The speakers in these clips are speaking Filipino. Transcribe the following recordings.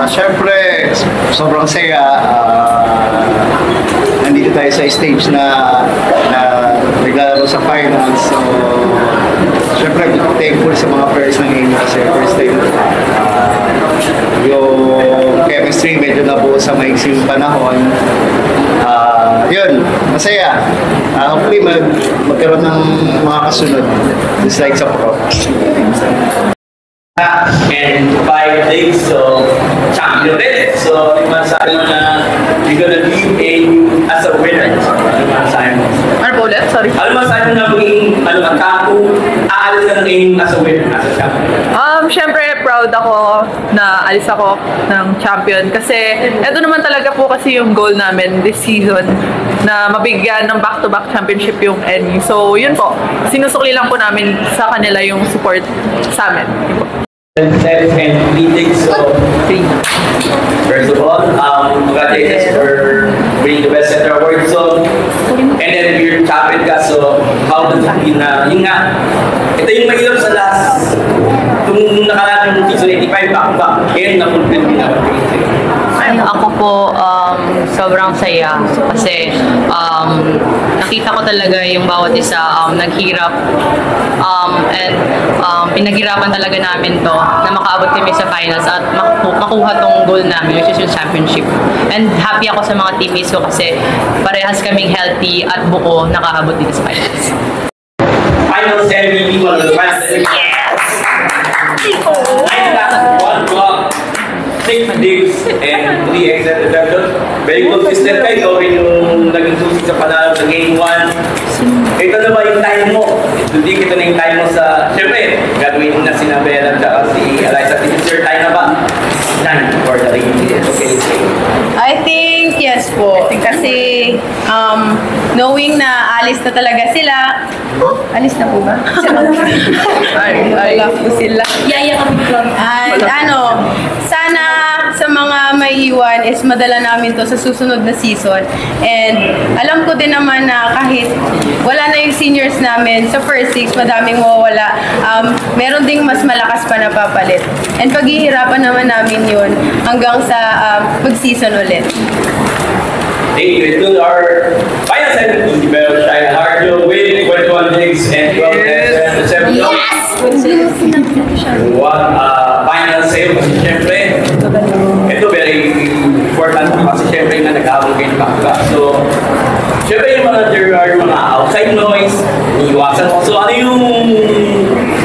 Siyempre, sobrang saya. Nandito tayo sa stage na naglalaro sa finals. So, siyempre, thankful sa mga players ng game kasi first time yung chemistry medyo nabuo sa maiksing panahon. Yun, masaya. Hopefully, magkaroon ng mga kasunod just like sa pro. And 5 days, so champion ulit. So, masasabi mo na you're gonna leave as a winner. Masasabi mo? Ano po ulit? Sorry. Ano masasabi mo na maging, kapo, aalis ka ng aim as a winner, as a champion? Siyempre, proud ako na alis ako ng champion kasi ito naman talaga po kasi yung goal namin this season na mabigyan ng back-to-back championship yung NU. So, yun po. Sinusukli lang po namin sa kanila yung support sa amin. And meetings, so first of all, congratulations for winning the Best Center Award. So, and then you're champion ka, so how does it feel na, yun nga, ito yung mahirap sa last, kung nakaraan yung season 85, back-to-back, and na-fulfill din ako. Ako po, sobrang saya kasi nakita ko talaga yung bawat isa naghirap and pinaghirapan talaga namin to na makaabot kami sa finals at makuha tong goal namin which is yung championship. And happy ako sa mga teammates ko kasi parehas kaming healthy at buo nakaabot dito sa finals. Finals MVP on the finals. Yes! I got 1 block. 6 digs and 3 extra development. Very consistent kayo rin yung naging susi sa panalo sa game 1. Ito na ba yung time mo? Hindi kita na yung time mo sa... Siyempre, gagawin na si Nabela at si Eliza. Is your time na ba? Time for the ring. Okay. I think yes po. Kasi knowing na alis na talaga sila. Alis na po ba? Wala po sila. Yaya kami lang. And sana sa mga may iwan is madala namin to sa susunod na season. And alam ko din naman na kahit wala na yung seniors namin, sa first 6 madaming mawawala. Meron ding mas malakas pa na papalit. And paghihirapan naman namin yun hanggang sa mag-season ulit. Thank you. To our final segment, the Bell Shine Harjo with 21 digs and 12 and 7 Yes! One final save kasi siyempre ito very important kasi siyempre na nag-aabang kayo ng baka. So siyempre yung mga outside noise, iiwasan mo. So ano yung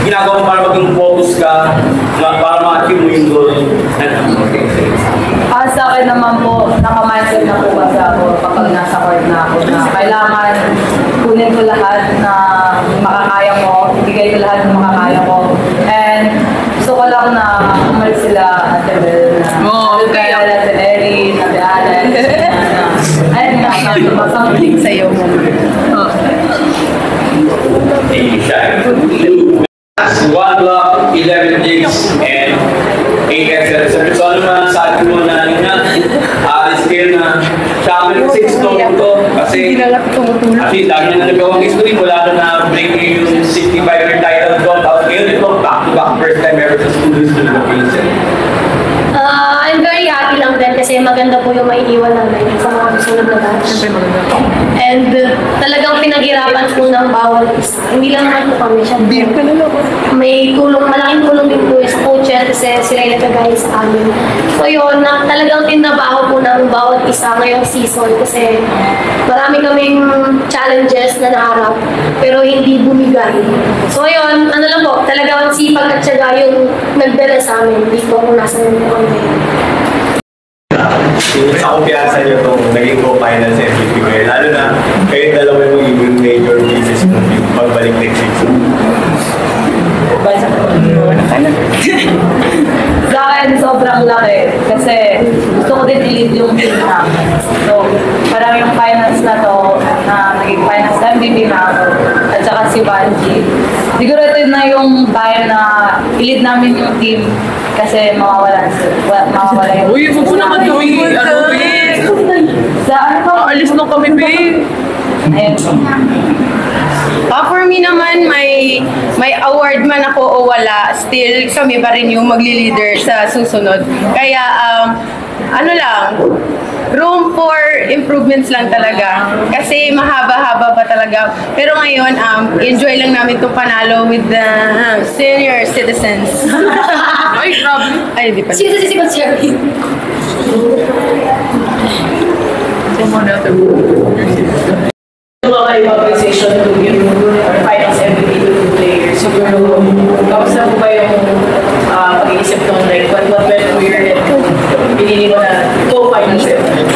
ginagawa para maging focus ka para ma-achieve mo yung goal na Sa akin naman po, naka-mindset na po kasi ako kapag nasa court na ako na kailangan kunin ko lahat na makakaya mo, ibigay ko lahat ng makakaya ko. And gusto ko lang na umalis sila at Bel na kaya natin Erin, Ate Alex, ayun na, something sa'yo mo. One block, 11 digs, and 8 extra. So ano man sabi mo na alis kayo na champion 6 to kasi actually dami na nagawang history mula na break yung 65-year title ko. Tapos ngayon ito back-to-back first time ever sa schools to the I'm very happy lang din kasi maganda po yung maiiwan namin sa mga susunod na batch. And talagang pinaghirapan po ng bawat isa. Hindi lang naman po kami siya. May tulong, malaking tulong din po sa coaches kasi sila yung nagkagaya sa amin. So yun, talagang tinabaho po ng bawat isa ngayong season kasi marami kaming challenges na naharap pero hindi bumigay. So yun, ano lang po, talagang sipag at syaga yung nagdala sa amin dito kung nasa nyo po kami. Sa kumpiyansa nyo itong naging co-finals MVP ko eh. Lalo na kayo dalawa yung magiging major pieces ng pagbalik next season. Sa akin, sobrang laki kasi gusto ko din i-lead yung team namin. So, parang yung finals na to, na naging finals na MVP na ako, at saka si Banji. Siguro ito na yung time na i-lead namin yung team kasi mawawala yung... Uy, huwag mo naman gawin. Sa ano pa? Alis na kami, babe. Ayun. For me naman, may award man ako o wala, still kami pa rin yung magli-leader sa susunod. Kaya, ano lang, room for improvements lang talaga. Kasi mahaba-haba pa talaga. Pero ngayon, enjoy lang namin itong panalo with the senior citizens. Ay, grabe. Ay, di pa. Sino si Conservative? Yung mga ibang organization to give finance MVP to the players. So, kamusta po ba yung pag-iisip nung like, what went weird and pinili mo na go finance MVP?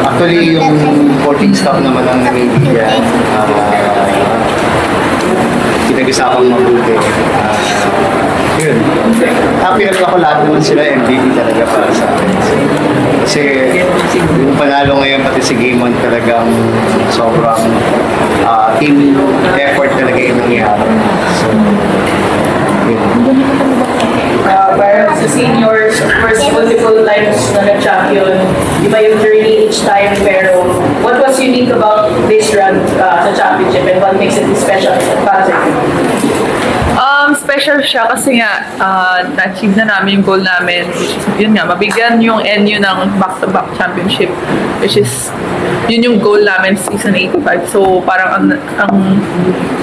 Actually, yung coaching staff naman ang namibigyan. Pinag-isapang mabuti. Yun. Happy naman ako, lahat naman sila MVP talaga para sa akin. Kasi yung panalo ngayon pati si Game On talagang sobrang team effort talaga yung nangyari. So, yun. Para sa seniors, of course, multiple times na nag-champion, iba yung journey each time, pero what was unique about this run sa championship and what makes it special para sa inyo? Special siya kasi nga na-achieve na namin yung goal namin, which is yun nga, mabigyan yung NU ng back-to-back championship, which is yun yung goal namin season 85. So parang ang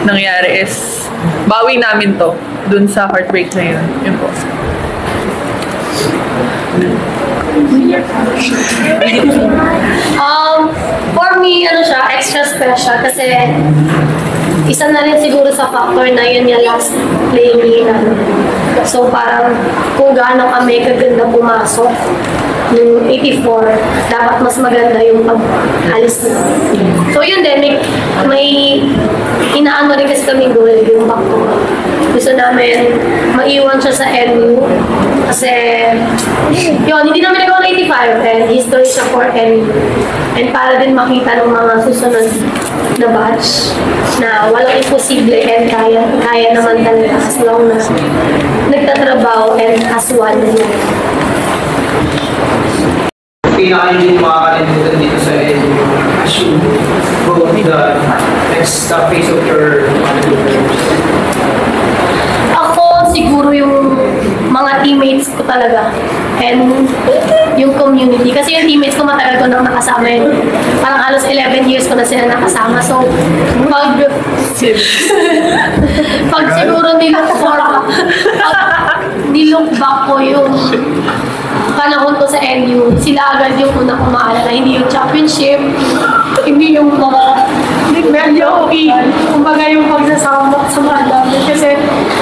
nangyari is bawi namin to dun sa heartbreak na yun. Yun po. For me, ano siya, extra special kasi isa na rin siguro sa factor na yun yung last play ni So parang kung gaano kami kaganda pumasok yung 84, dapat mas maganda yung pag-alis na. So yun din, may inaano rin kasi kami goal yung back to back. Gusto namin maiwan siya sa NU kasi yun, hindi namin nagawa ng 85 and history siya for NU. And para din makita ng mga susunod na batch na walang imposible and kaya naman talaga as long na nagtatrabaho and as one. Pinaka yung makakalimutan dito sa NU as you go the next phase of your Ako siguro yung mga teammates ko talaga and yung community. Kasi yung teammates ko matagal ko nang nakasama yun. Parang halos 11 years ko na sila nakasama. So, pag siguro nilook back ko yung panahon ko sa NU, sila agad yung una kong maalala. Hindi yung championship, hindi yung mga medyo kumbaga yung pagsasama sa mga dami. Kasi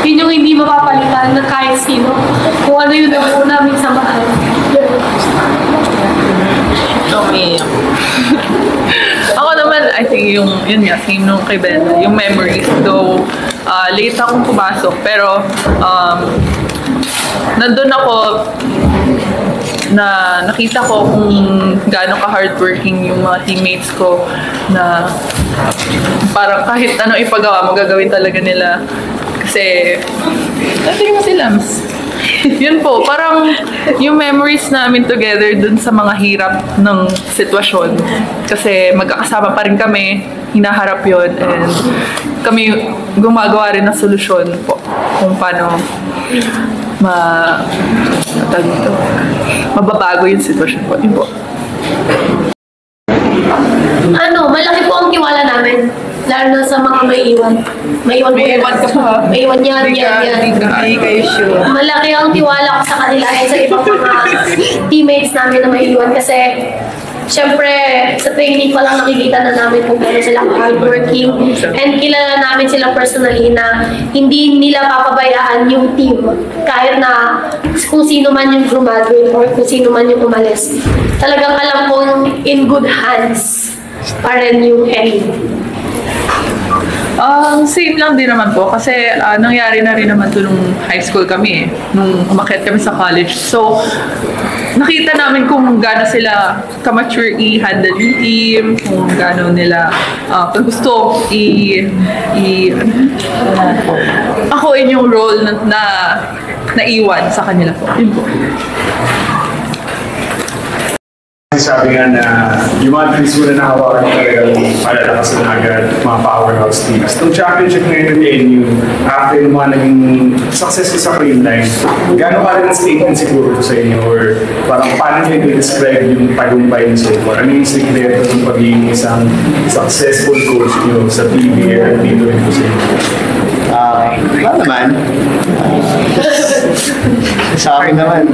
yun yung hindi mapapalitan na kahit sino. Kung ano yung nabuo namin sa mahal. Ako naman, I think yun nga, same nung kay Ben, yung memories. Though, late akong pumasok, pero nandun ako na nakita ko kung gaano ka-hardworking yung mga teammates ko na parang kahit anong ipagawa, magagawin talaga nila. Kasi, natin mo sila. Yun po, parang yung memories namin together dun sa mga hirap ng sitwasyon. Kasi magkakasama pa rin kami, hinaharap yun, and kami gumagawa rin ng solusyon po kung paano mababago yung sitwasyon po. Yun po. Malaki po ang tiwala namin. Lalo na sa mga may iwan. May iwan ka pa. May iwan yan. Hindi kayo sure. Malaki ang tiwala ko sa kanila at sa ibang mga teammates namin na may iwan kasi syempre, sa training pa lang nakikita na namin kung gano'n sila hardworking and kilala namin sila personally na hindi nila papabayaan yung team kahit na kung sino man yung graduate or kung sino man yung umalis. Talagang alam kong in good hands pa rin yung end. Same lang din naman po kasi nangyari na rin naman to nung high school kami nung umakyat kami sa college. So, nakita namin kung gaano sila ka-mature i-handle yung team, kung gaano nila kung gusto akuin yung role na naiwan sa kanila po. Yun po. nagsasabi nga na yung mga teams mo na nahawakan talagang malalakas na agad, mga powerhouse teams. Itong championship ngayon ng NU, after yung mga naging success ko sa Creamline, gano'n ka rin statement siguro sa inyo or parang paano nyo i-describe yung tagumpay nyo so far? Ano yung secret ng pagiging isang successful coach nyo sa PBA at dito rin po sa inyo? Wala naman. Sa akin naman,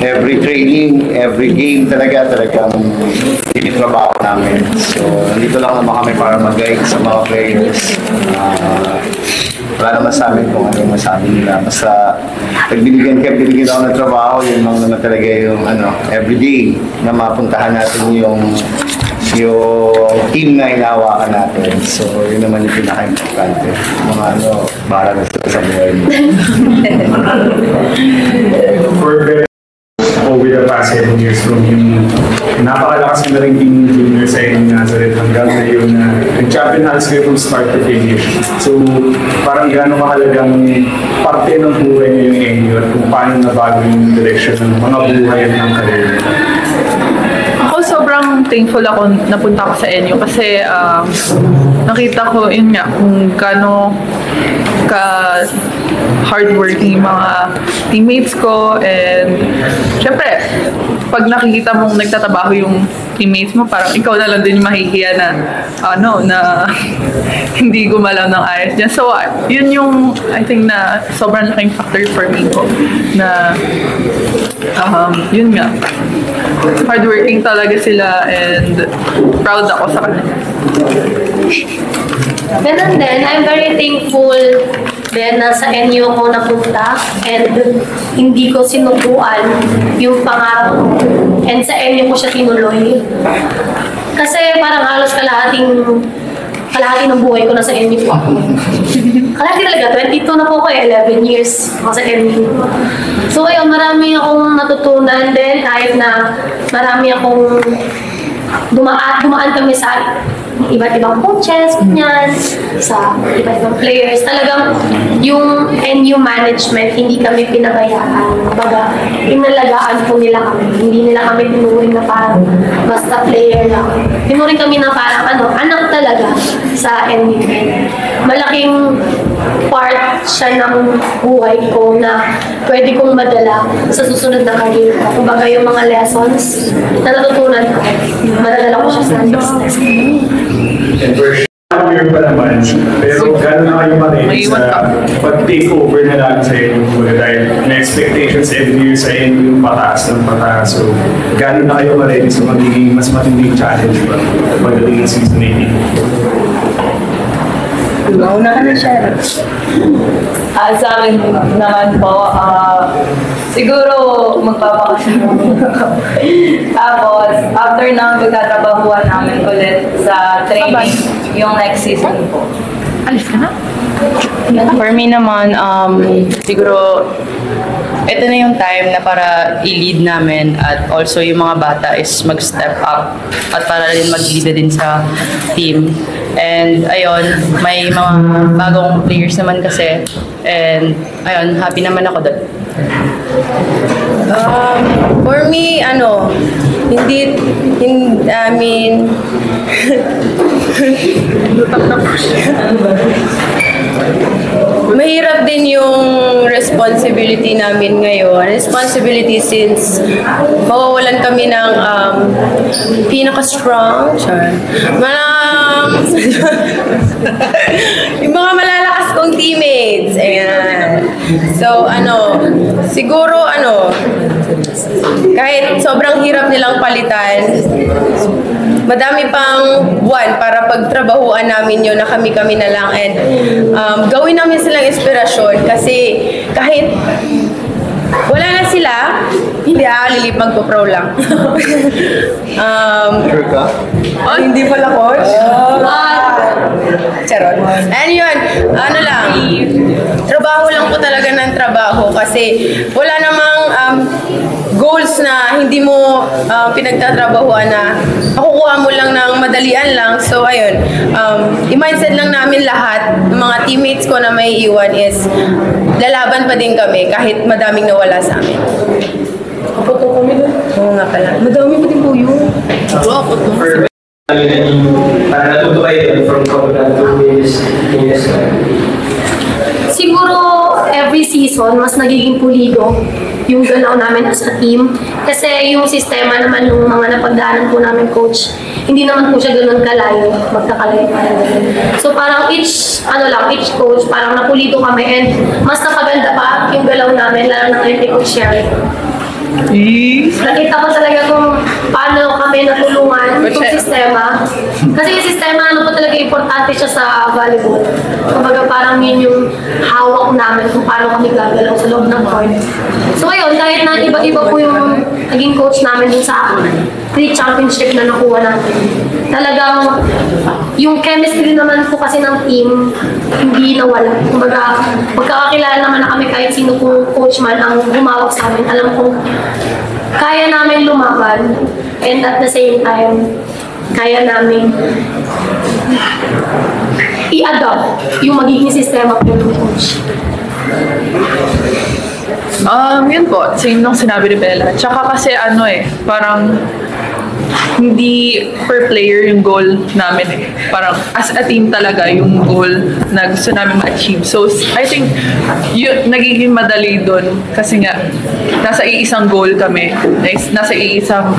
every training, every game talagang tinitrabaho namin. So, nandito lang naman kami para mag-guide sa mga players. Wala naman sa amin kung ano yung masabi nila. Basta, pag binigyan ako ng trabaho, yun lang naman talaga yung everyday na mapuntahan natin yung team na inawakan natin. So, yun naman yung pinaka-importante. Mga bahala na sa buhay mo. Over the past 7 years from yung napakalakas na rin team junior sa inyo Nazareth hanggang ngayon na nag-champion halos kayo from start to finish. So parang gano'ng mahalagang parte ng buhay niyo yung NU at kung paano nabago yung direction ng mga buhay at ng career. Ako sobrang thankful ako napunta ako sa NU kasi nakita ko yun nga kung gaano ka hardworking mga teammates ko, and syempre pag nakikita mong nagtatabaho yung teammates mo, parang ikaw na lang din yung mahihiya na na hindi gumalaw ng ayos dyan. So yun yung I think na sobrang laking factor for me ko na yun nga, hardworking talaga sila and proud ako sa kanila. Ganun din, I'm very thankful din na sa NU ako napunta and hindi ko sinubuan yung pangarap ko. And sa NU ko siya tinuloy. Kasi parang halos kalahati ng buhay ko na sa NU po ako. Kalahati talaga, 22 na po ko 11 years ako sa NU. So ayun, marami akong natutunan din kahit na marami akong dumaan kami sa iba't ibang coaches, ganyan, sa iba't ibang players. Talagang yung NU management, hindi kami pinabayaan. Baga, pinalagaan po nila kami. Hindi nila kami tinuring na parang basta player lang. Tinuring kami na parang anak talaga sa NU. Malaking part siya ng buhay ko na pwede kong madala sa susunod na career ko. Kumbaga yung mga lessons na natutunan ko, madadala ko siya sa next. And for sure pa naman, pero gano'n na kayo makinig sa pag-take over na lang sa inyo dahil may expectations every year sa inyo yung pataas ng pataas. So, gano'n na kayo makinig sa magiging mas matinding challenge pa pagdating ng season 18? Mauna ka na siya. Sa akin naman po, siguro magpapakasama ako. Tapos, after na magtatrabahuan namin ulit sa training, yung next season po. Alis ka na? For me naman, siguro ito na yung time na para i-lead namin at also yung mga bata is mag-step up at para rin mag-lead din sa team. And ayun, may mga bagong players naman kasi and ayun, happy naman ako doon. For me, mahirap din yung responsibility namin ngayon. Responsibility since mawawalan kami ng pinaka-strong. Yung mga malalakas kong teammates. Ayan. So, siguro, kahit sobrang hirap nilang palitan, madami pang buwan para pagtrabahuan namin yun na kami-kami na lang and gawin namin silang inspirasyon kasi kahit wala na sila, hindi lilip magpo-pro lang. Sure ka? Hindi pala coach? Charot. And yun, trabaho lang po talaga ng trabaho kasi wala namang goals na hindi mo pinagtatrabahuan na makukuha mo lang ng madalian lang. So ayun, i-mindset lang namin lahat ng mga teammates ko na may iwan is lalaban pa din kami kahit madaming nawala sa amin. Kapoto kami doon. Oo nga pala. Madami pa din po yun. Para natuto kayo from Coconut to Miss. Siguro every season, mas nagiging pulido yung galaw namin as a team. Kasi yung sistema naman ng mga napagdaanan po namin coach, hindi naman po siya ganun kalayo, magkakalayo parang ganun. So parang each coach, parang napulido kami and mas napaganda pa yung galaw namin, lalo na ngayon kay Coach Sherry. Nakita ko talaga kung paano kami natulungan itong sistema. Kasi yung sistema, ano po talaga importante siya sa volleyball. Kumbaga parang yun yung hawak namin kung paano kami gagalaw sa loob ng court. So ngayon, kahit na iba-iba po yung naging coach namin dun sa pre-championship na nakuha natin. Talagang yung chemistry naman po kasi ng team, hindi nawala. Kumbaga, magkakakilala naman na kami kahit sino pong coach man ang humawak sa amin. Alam kong kaya namin lumaban and at the same time, kaya namin i-adopt yung magiging sistema po ng coach. Yun po, same nung sinabi ni Bella. Tsaka kasi parang hindi per player yung goal namin eh. Parang as a team talaga yung goal na gusto namin ma-achieve. So I think yun, nagiging madali doon kasi nga nasa iisang goal kami. Nasa iisang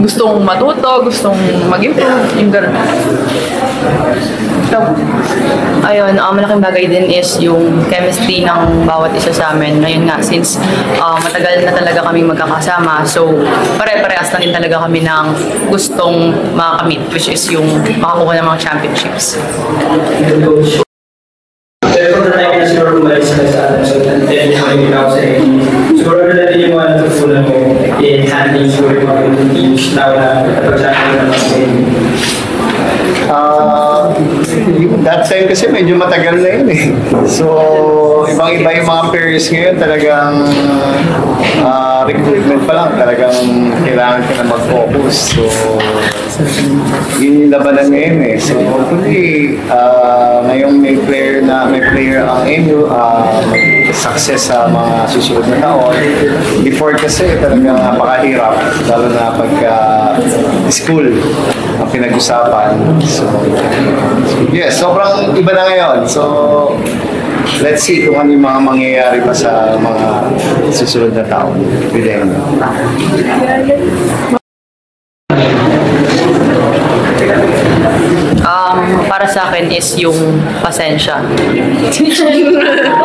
gustong matuto, gustong mag-improve, yung gano'n. Ayun, malaking bagay din is yung chemistry ng bawat isa sa amin. Ngayon nga, since matagal na talaga kami magkakasama, so pare-parehas na din talaga kami ng gustong makakamit, which is yung makakuha ng mga championships. Pero from the time na siguro umalis ka sa atin, so then yung ikaw sa siguro na din yung mga natutunan mo in handling siguro yung mga teams na napagsasabi na mga that time kasi medyo matagal na yun eh. So, ibang-iba yung mga pairs ngayon, talagang recruitment pa lang, talagang kailangan ka na mag-focus. So, yun yung labanan ngayon eh. So, hopefully, ngayong may player ang MU, success sa mga susunod na taon. Before kasi talagang napakahirap, lalo na pagka school ang pinag-usapan. So, yes, sobrang iba na ngayon. So, let's see kung ano yung mga mangyayari pa sa mga susunod na taon. Para sa akin is yung pasensya.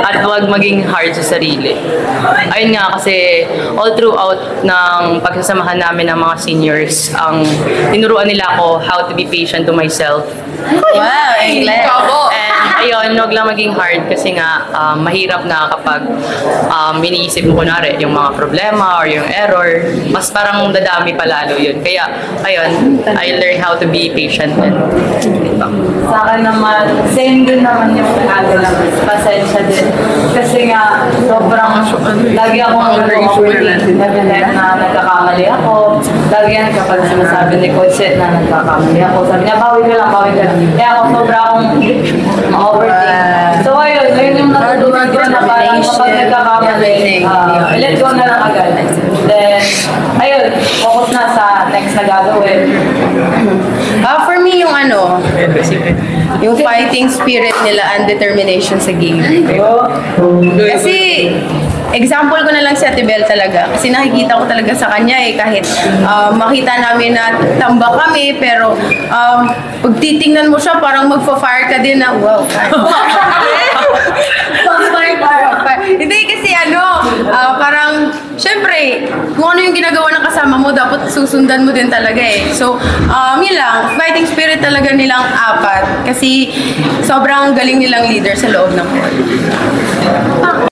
At huwag maging hard sa sarili. Ayun nga kasi all throughout ng pagsasamahan namin ng mga seniors, ang tinuruan nila ako how to be patient to myself. Wow, English! And ayun, huwag lang maging hard kasi nga mahirap na kapag iniisip mo kunwari yung mga problema or yung error, mas parang dadami pa lalo yun. Kaya ayun, I learned how to be patient and Sa akin naman, same din naman yung pasensya din. Kasi nga, sobrang lagi akong na nagkakamali ako. Lagi yan kapag sinasabi ni Coach na nagkakamali ako. Sabi niya, bawi ka lang. Kaya ako sobrang overthink. So ayun yung natutunan ko na parang kapag nagkakamali, let go na lang agad. Then, ayun, focus na sa next na gagawin. For me, yung fighting spirit nila and determination sa game. Kasi, example ko na lang si Ate Bel talaga. Kasi nakikita ko talaga sa kanya kahit makita namin na tambak kami, pero pag titingnan mo siya, parang magpa-fire ka din na, wow, fire. Hindi kasi parang, syempre, kung ano yung ginagawa ng kasama mo, dapat susundan mo din talaga eh. So, yun lang, fighting spirit talaga nilang apat. Kasi, sobrang galing nilang leader sa loob ng court.